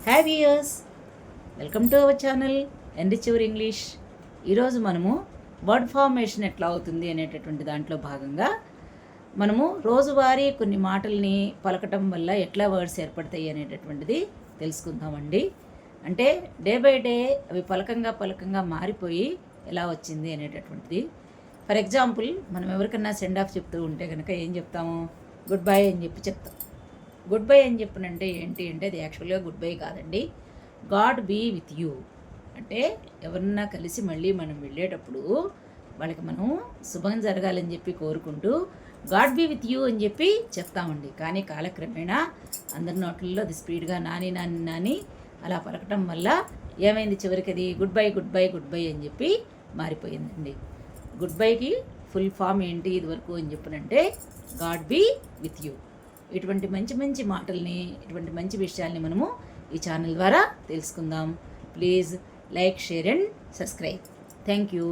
Hi viewers, welcome to our channel enrich your English. ఈరోజు మనము word formation ఎట్లా అవుతుంది అనేటటువంటి దాంట్లో భాగంగా మనము రోజువారీ కొన్ని మాటల్ని పలకటం వల్ల ఎట్లా వర్డ్స్ ఏర్పడతాయి అనేటటువంటిది తెలుసుకుందామండి. అంటే డే బై డే అవి పలకంగా మారిపోయి ఎలా వచ్చింది అనేటటువంటిది. ఫర్ ఎగ్జాంపుల్, మనం ఎవరికన్నా సెండ్ ఆఫ్ చెప్తూ ఉంటే కనుక ఏం చెప్తాము? గుడ్ బై అని చెప్తాం. గుడ్ బై అని చెప్పనంటే ఏంటి అంటే అది యాక్చువల్గా గుడ్ బై కాదండి, గాడ్ బీ విత్ యూ. అంటే ఎవరన్నా కలిసి మళ్ళీ మనం వెళ్ళేటప్పుడు వాళ్ళకి మనం శుభం జరగాలని చెప్పి కోరుకుంటూ గాడ్ బీ విత్ యూ అని చెప్పి చెప్తామండి. కానీ కాలక్రమేణా అందరి నోట్లలో అది స్పీడ్గా నాని అలా పలకటం వల్ల ఏమైంది? చివరికి అది గుడ్ బై అని చెప్పి మారిపోయిందండి. గుడ్ బైకి ఫుల్ ఫామ్ ఏంటి ఇదివరకు అని చెప్పనంటే గాడ్ బీ విత్ యూ. ఇటువంటి మంచి మాటల్ని, ఇటువంటి మంచి విషయాల్ని మనము ఈ ఛానల్ ద్వారా తెలుసుకుందాం. Please like, share and subscribe. Thank you.